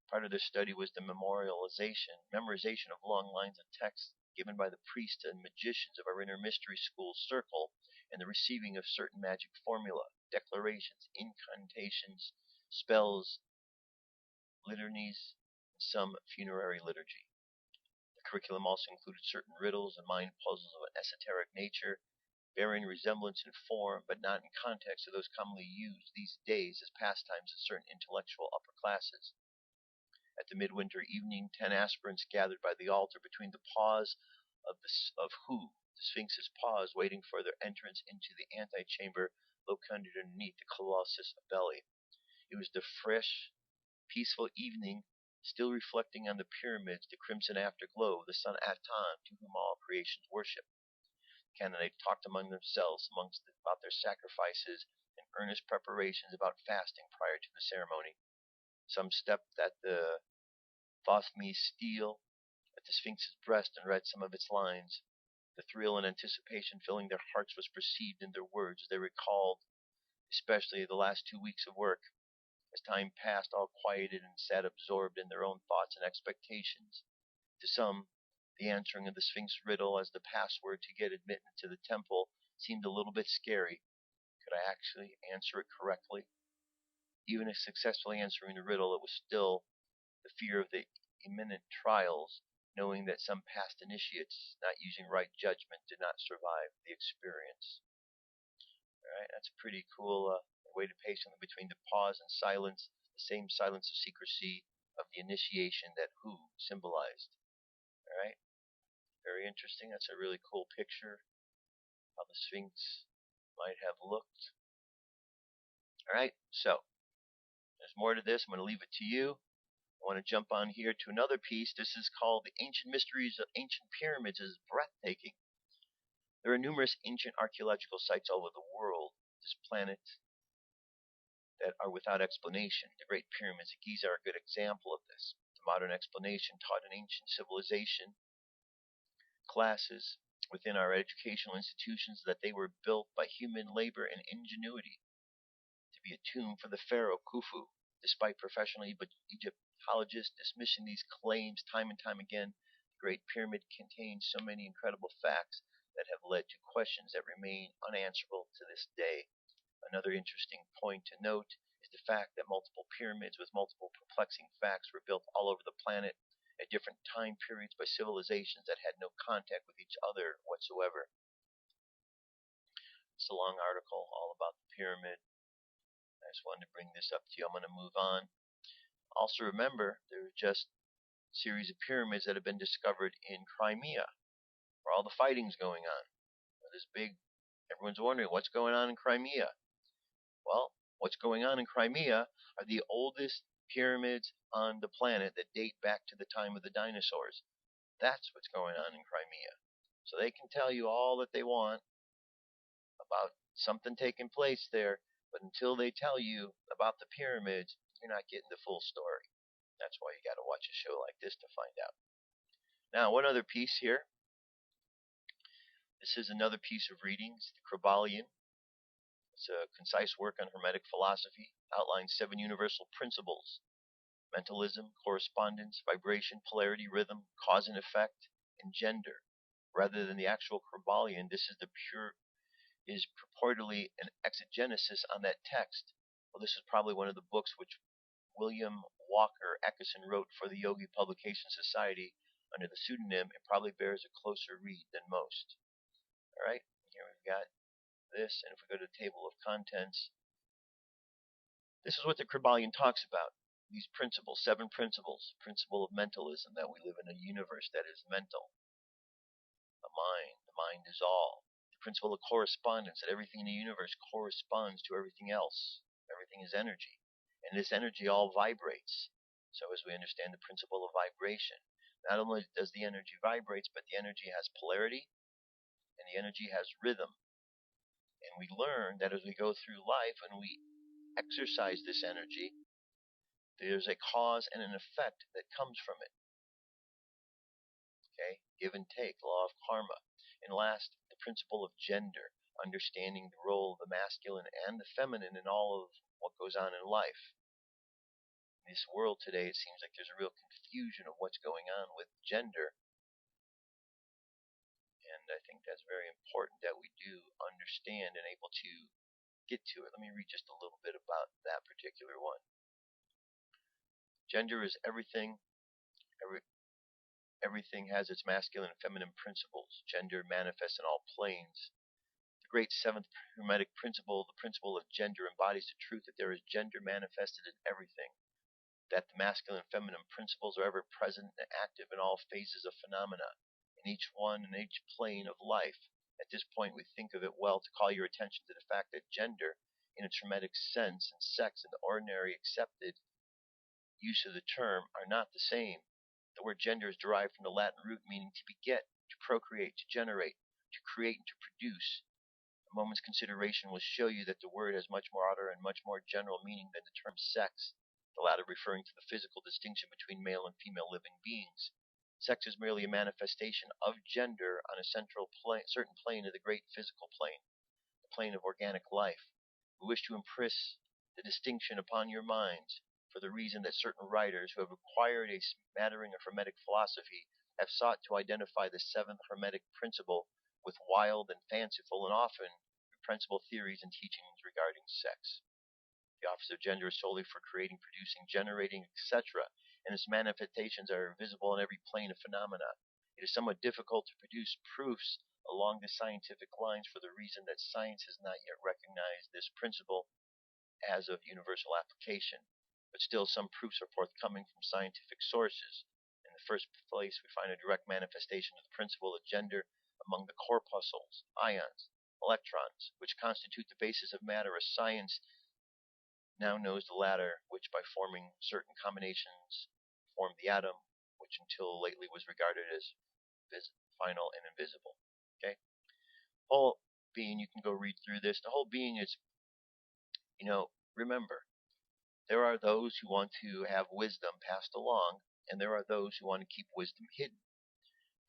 Speaker 2: Part of their study was the memorization of long lines of text given by the priests and magicians of our inner mystery school circle, and the receiving of certain magic formula, declarations, incantations, spells, litanies, and some funerary liturgy. The curriculum also included certain riddles and mind puzzles of an esoteric nature, bearing resemblance in form but not in context to those commonly used these days as pastimes of certain intellectual upper classes. At the midwinter evening, 10 aspirants gathered by the altar between the paws of Hu, the Sphinx's paws, waiting for their entrance into the antechamber located underneath the colossus belly. It was the fresh, peaceful evening, still reflecting on the pyramids the crimson afterglow of the sun Aton, to whom all creations worship. The candidates talked among themselves about their sacrifices and earnest preparations about fasting prior to the ceremony. Some stepped at the Thothmes stele at the Sphinx's breast and read some of its lines. The thrill and anticipation filling their hearts was perceived in their words. They recalled especially the last 2 weeks of work. As time passed, all quieted and sat absorbed in their own thoughts and expectations. To some, the answering of the Sphinx riddle as the password to get admittance to the temple seemed a little bit scary. Could I actually answer it correctly? Even if successfully answering the riddle, it was still the fear of the imminent trials, knowing that some past initiates, not using right judgment, did not survive the experience. Alright, that's a pretty cool waited patiently between the pause and silence, the same silence of secrecy of the initiation that Hu symbolized. Alright, very interesting. That's a really cool picture how the Sphinx might have looked. Alright, so there's more to this. I'm going to leave it to you. I want to jump on here to another piece. This is called The Ancient Mysteries of Ancient Pyramids. Is Breathtaking. There are numerous ancient archaeological sites all over the world, this planet, that are without explanation. The Great Pyramids of Giza are a good example of this. The modern explanation taught in ancient civilization classes within our educational institutions that they were built by human labor and ingenuity to be a tomb for the pharaoh Khufu. Despite professional Egyptologists dismissing these claims time and time again, the Great Pyramid contains so many incredible facts that have led to questions that remain unanswerable to this day. Another interesting point to note is the fact that multiple pyramids with multiple perplexing facts were built all over the planet at different time periods by civilizations that had no contact with each other whatsoever. It's a long article all about the pyramid. I just wanted to bring this up to you. I'm going to move on. Also remember, there are just a series of pyramids that have been discovered in Crimea, where all the fighting's going on. Everyone's wondering what's going on in Crimea. Well, what's going on in Crimea are the oldest pyramids on the planet that date back to the time of the dinosaurs. That's what's going on in Crimea. So they can tell you all that they want about something taking place there, but until they tell you about the pyramids, you're not getting the full story. That's why you got to watch a show like this to find out. Now, one other piece here. This is another piece of readings, the Kybalion. It's a concise work on Hermetic philosophy, outlines 7 universal principles: mentalism, correspondence, vibration, polarity, rhythm, cause and effect, and gender. Rather than the actual Kybalion, this is purportedly an exegesis on that text. Well, this is probably one of the books which William Walker Eckerson wrote for the Yogi Publication Society under the pseudonym. It probably bears a closer read than most. Alright, here we've got this, and if we go to the table of contents, this is what the Kybalion talks about. These principles, 7 principles. Principle of mentalism, that we live in a universe that is mental. The mind is all. The principle of correspondence, that everything in the universe corresponds to everything else. Everything is energy. And this energy all vibrates. So as we understand the principle of vibration, not only does the energy vibrate, but the energy has polarity, and the energy has rhythm. And we learn that as we go through life and we exercise this energy, there's a cause and an effect that comes from it. Okay? Give and take, law of karma. And last, the principle of gender, understanding the role of the masculine and the feminine in all of what goes on in life. In this world today, it seems like there's a real confusion of what's going on with gender. And I think that's very important that we do understand and able to get to it. Let me read just a little bit about that particular one. Gender is everything. Everything has its masculine and feminine principles. Gender manifests in all planes. The great 7th Hermetic principle, the principle of gender, embodies the truth that there is gender manifested in everything. That the masculine and feminine principles are ever present and active in all phases of phenomena, in each plane of life. At this point, we think of it well to call your attention to the fact that gender, in its Hermetic sense, and sex, in the ordinary accepted use of the term, are not the same. The word gender is derived from the Latin root meaning to beget, to procreate, to generate, to create, and to produce. A moment's consideration will show you that the word has much more outer and much more general meaning than the term sex, the latter referring to the physical distinction between male and female living beings. Sex is merely a manifestation of gender on a certain plane of the great physical plane, the plane of organic life. We wish to impress the distinction upon your minds, for the reason that certain writers who have acquired a smattering of Hermetic philosophy have sought to identify the 7th Hermetic principle with wild and fanciful and often reprehensible theories and teachings regarding sex. The office of gender is solely for creating, producing, generating, etc., and its manifestations are visible in every plane of phenomena. It is somewhat difficult to produce proofs along the scientific lines for the reason that science has not yet recognized this principle as of universal application. But still some proofs are forthcoming from scientific sources. In the first place, we find a direct manifestation of the principle of gender among the corpuscles, ions, electrons, which constitute the basis of matter, as science now knows the latter, which by forming certain combinations form the atom, which until lately was regarded as final and invisible. Okay? Whole being, you can go read through this. The whole being is, remember, there are those who want to have wisdom passed along, and there are those who want to keep wisdom hidden.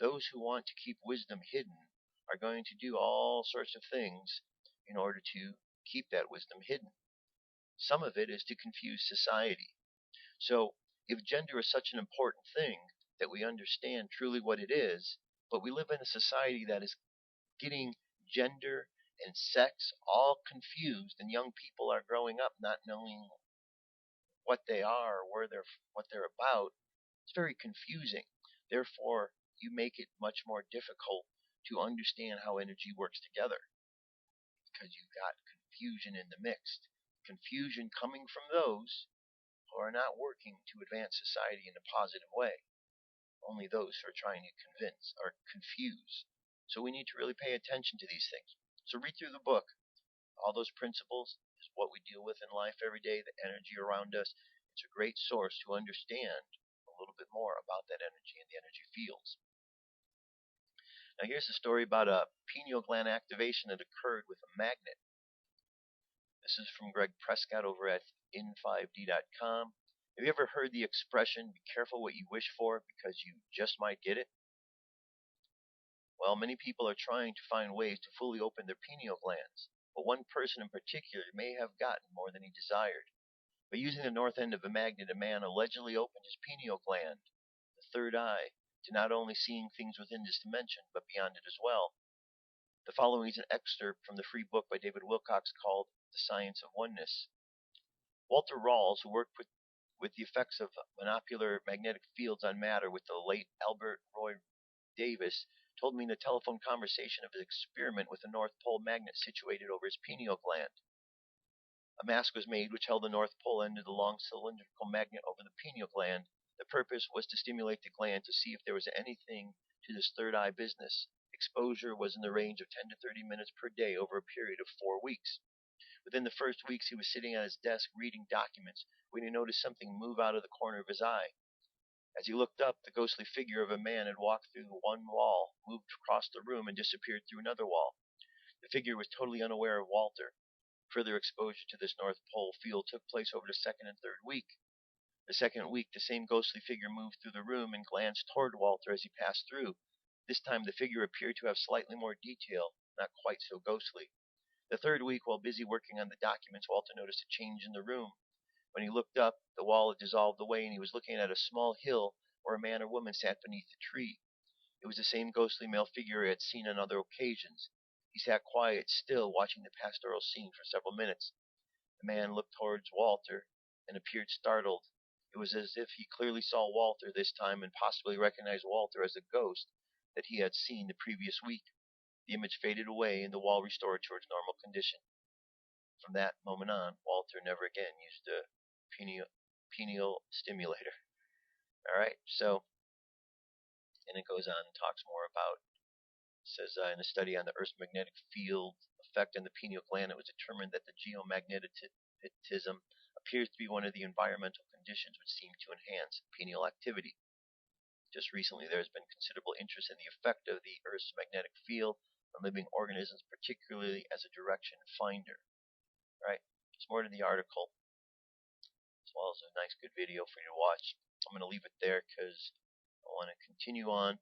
Speaker 2: Those who want to keep wisdom hidden are going to do all sorts of things in order to keep that wisdom hidden. Some of it is to confuse society. So, if gender is such an important thing that we understand truly what it is, but we live in a society that is getting gender and sex all confused, and young people are growing up not knowing what they are or what they're about, it's very confusing. Therefore, you make it much more difficult to understand how energy works together, because you've got confusion in the mix. Confusion coming from those who are not working to advance society in a positive way. Only those who are trying to convince or confuse. So we need to really pay attention to these things. So read through the book. All those principles is what we deal with in life every day, the energy around us. It's a great source to understand a little bit more about that energy and the energy fields. Now here's a story about a pineal gland activation that occurred with a magnet. This is from Greg Prescott over at in5d.com. Have you ever heard the expression, be careful what you wish for because you just might get it? Well, many people are trying to find ways to fully open their pineal glands, but one person in particular may have gotten more than he desired. By using the north end of a magnet, a man allegedly opened his pineal gland, the third eye, to not only seeing things within this dimension, but beyond it as well. The following is an excerpt from the free book by David Wilcox called The Science of Oneness. Walter Rawls, who worked with the effects of monopolar magnetic fields on matter with the late Albert Roy Davis, told me in a telephone conversation of his experiment with a North Pole magnet situated over his pineal gland. A mask was made which held the North Pole end of the long cylindrical magnet over the pineal gland. The purpose was to stimulate the gland to see if there was anything to this third eye business. Exposure was in the range of 10 to 30 minutes per day over a period of 4 weeks. Within the first weeks, he was sitting at his desk reading documents when he noticed something move out of the corner of his eye. As he looked up, the ghostly figure of a man had walked through one wall, moved across the room, and disappeared through another wall. The figure was totally unaware of Walter. Further exposure to this North Pole field took place over the second and third week. The second week, the same ghostly figure moved through the room and glanced toward Walter as he passed through. This time the figure appeared to have slightly more detail, not quite so ghostly. The third week, while busy working on the documents, Walter noticed a change in the room. When he looked up, the wall had dissolved away and he was looking at a small hill where a man or woman sat beneath a tree. It was the same ghostly male figure he had seen on other occasions. He sat quiet, still, watching the pastoral scene for several minutes. The man looked towards Walter and appeared startled. It was as if he clearly saw Walter this time and possibly recognized Walter as the ghost that he had seen the previous week. The image faded away and the wall restored to its normal condition. From that moment on, Walter never again used a pineal stimulator. Alright, so, and it goes on and talks more about, it says in a study on the Earth's magnetic field effect on the pineal gland, it was determined that the geomagnetism appears to be one of the environmental conditions which seem to enhance pineal activity. Just recently, there has been considerable interest in the effect of the Earth's magnetic field on living organisms, particularly as a direction finder. Right? There's more to the article, as well as a nice good video for you to watch. I'm going to leave it there because I want to continue on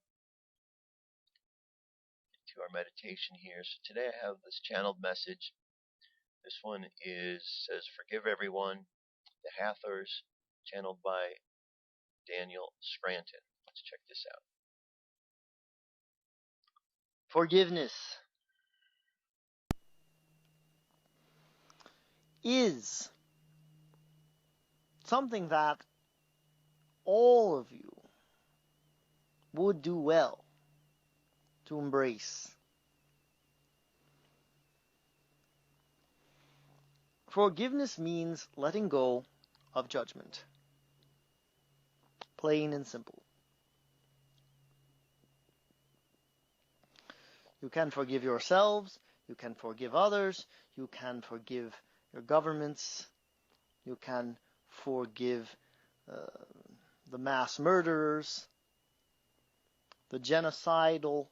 Speaker 2: to our meditation here. So today I have this channeled message. This one says, Forgive Everyone, the Hathors, channeled by Daniel Scranton. Let's check this out.
Speaker 6: Forgiveness is something that all of you would do well to embrace. Forgiveness means letting go of judgment. Plain and simple. You can forgive yourselves, you can forgive others, you can forgive your governments, you can forgive the mass murderers, the genocidal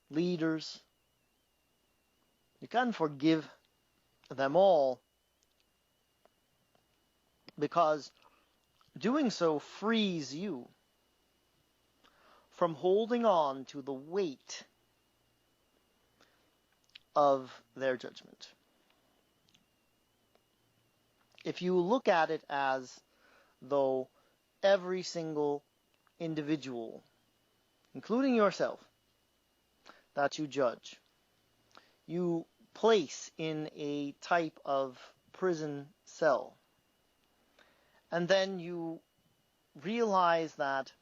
Speaker 6: leaders. You can forgive them all because doing so frees you from holding on to the weight of their judgment. If you look at it as though every single individual, including yourself, that you judge, you place in a type of prison cell, and then you realize that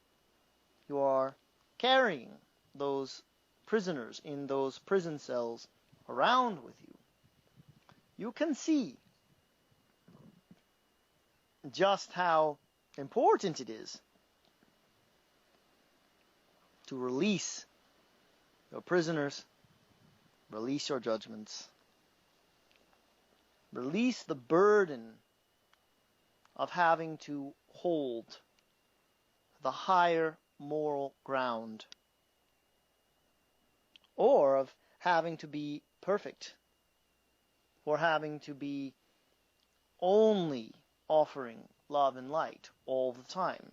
Speaker 6: you are carrying those prisoners in those prison cells around with you, you can see just how important it is to release your prisoners, release your judgments, release the burden of having to hold the higher moral ground, or of having to be perfect, or having to be only offering love and light all the time.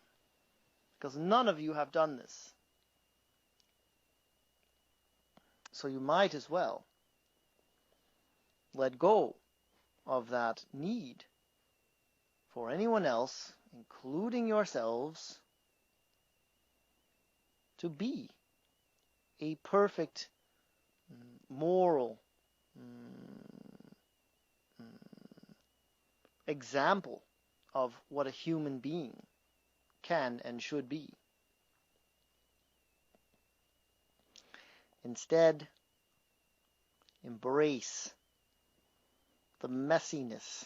Speaker 6: Because none of you have done this. So you might as well let go of that need for anyone else, including yourselves, to be a perfect moral example of what a human being can and should be. Instead, embrace the messiness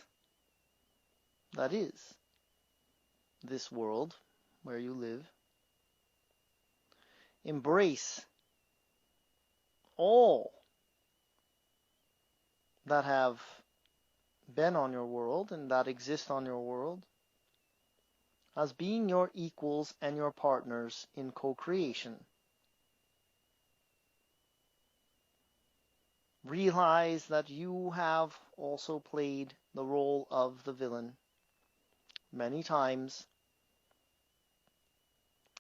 Speaker 6: that is this world where you live. Embrace all that have been on your world and that exist on your world as being your equals and your partners in co-creation. Realize that you have also played the role of the villain many times,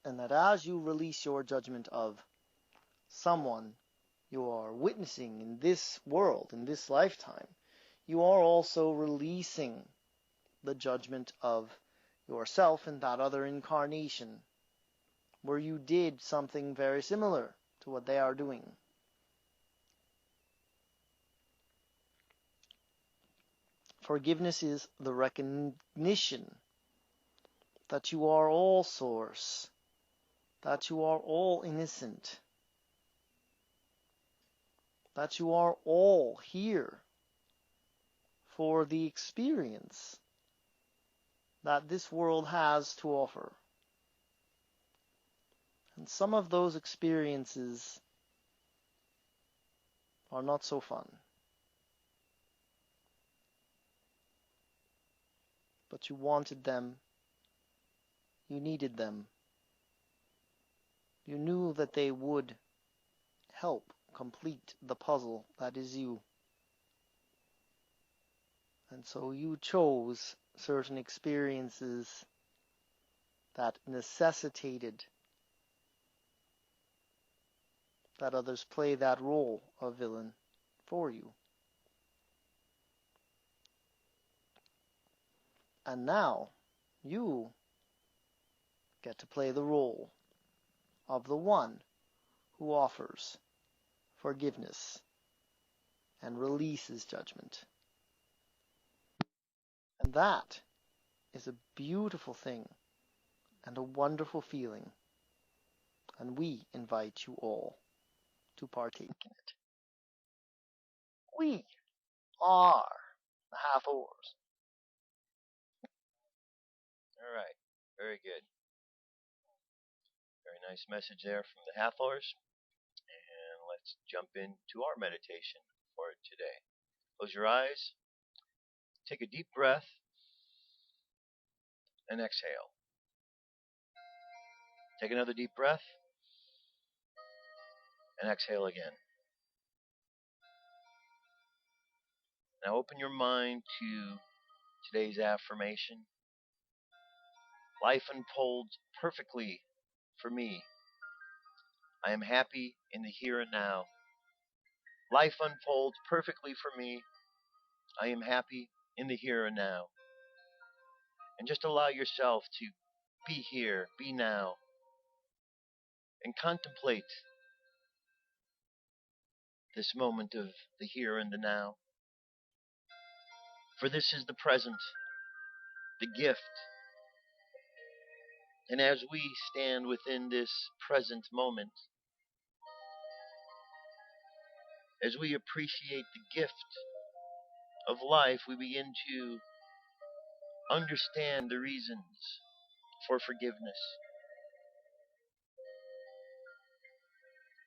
Speaker 6: and that as you release your judgment of someone you are witnessing in this world, in this lifetime, you are also releasing the judgment of yourself in that other incarnation, where you did something very similar to what they are doing. Forgiveness is the recognition that you are all source, that you are all innocent, that you are all here for the experience that this world has to offer. And some of those experiences are not so fun. But you wanted them, you needed them. You knew that they would help complete the puzzle that is you. And so you chose certain experiences that necessitated that others play that role of villain for you. And now you get to play the role of the one who offers forgiveness and releases judgment. And that is a beautiful thing and a wonderful feeling. And we invite you all to partake in it. We are the half-hours.
Speaker 2: All right. Very good. Very nice message there from the Hathors. And let's jump into our meditation for today. Close your eyes. Take a deep breath. And exhale. Take another deep breath. And exhale again. Now open your mind to today's affirmation. Life unfolds perfectly for me. I am happy in the here and now. Life unfolds perfectly for me. I am happy in the here and now. And just allow yourself to be here, be now, and contemplate this moment of the here and the now. For this is the present, the gift. And as we stand within this present moment, as we appreciate the gift of life, we begin to understand the reasons for forgiveness.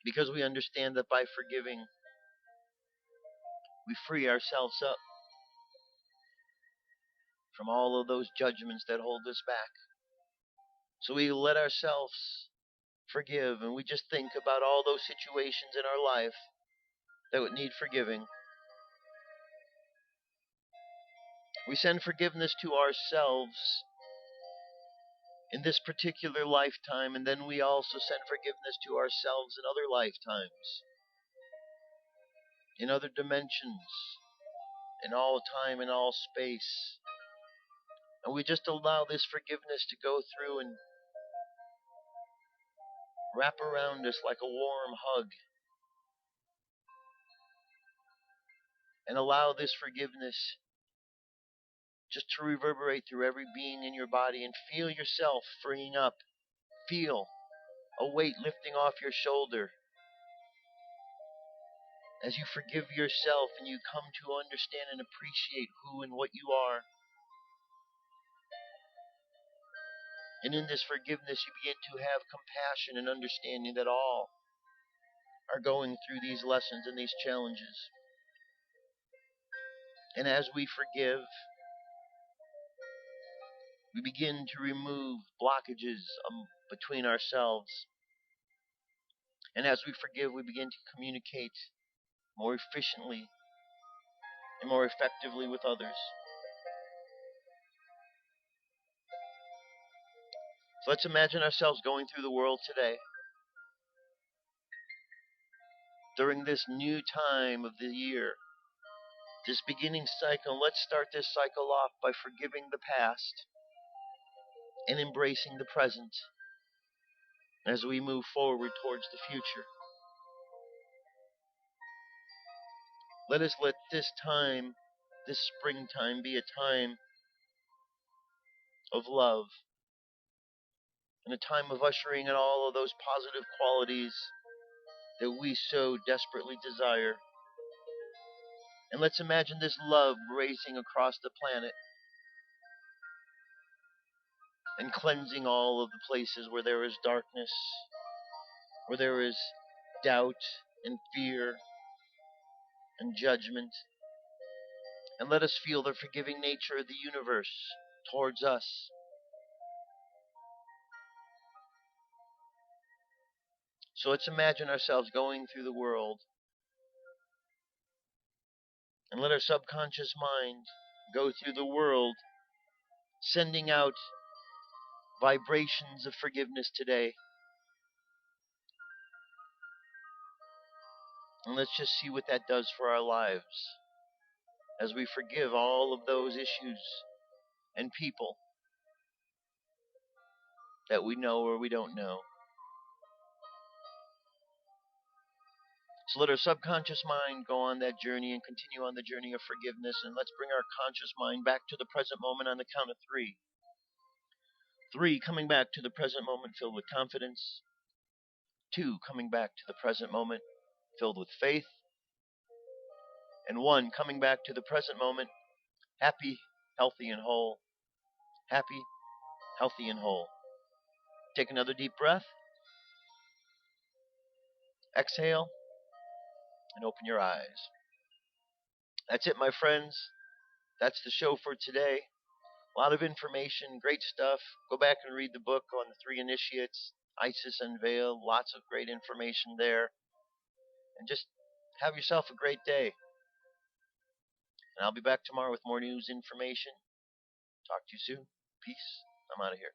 Speaker 2: Because we understand that by forgiving, we free ourselves up from all of those judgments that hold us back. So we let ourselves forgive, and we just think about all those situations in our life that would need forgiving. We send forgiveness to ourselves in this particular lifetime, and then we also send forgiveness to ourselves in other lifetimes, in other dimensions, in all time and all space. And we just allow this forgiveness to go through and wrap around us like a warm hug, and allow this forgiveness just to reverberate through every being in your body, and feel yourself freeing up. Feel a weight lifting off your shoulder as you forgive yourself and you come to understand and appreciate who and what you are. And in this forgiveness, you begin to have compassion and understanding that all are going through these lessons and these challenges. And as we forgive, we begin to remove blockages between ourselves. And as we forgive, we begin to communicate more efficiently and more effectively with others. So let's imagine ourselves going through the world today. During this new time of the year, this beginning cycle, let's start this cycle off by forgiving the past and embracing the present as we move forward towards the future. Let us let this time, this springtime, be a time of love and a time of ushering in all of those positive qualities that we so desperately desire. And let's imagine this love racing across the planet and cleansing all of the places where there is darkness, where there is doubt and fear and judgment. And let us feel the forgiving nature of the universe towards us. So let's imagine ourselves going through the world, and let our subconscious mind go through the world, sending out vibrations of forgiveness today. And let's just see what that does for our lives as we forgive all of those issues and people that we know or we don't know. So let our subconscious mind go on that journey and continue on the journey of forgiveness. And let's bring our conscious mind back to the present moment on the count of 3. 3, coming back to the present moment filled with confidence. 2, coming back to the present moment filled with faith. And 1, coming back to the present moment happy, healthy, and whole. Happy, healthy, and whole. Take another deep breath. Exhale. And open your eyes. That's it, my friends. That's the show for today. A lot of information, great stuff. Go back and read the book on the 3 initiates, Isis Unveiled. Lots of great information there. And just have yourself a great day. And I'll be back tomorrow with more news information. Talk to you soon. Peace. I'm out of here.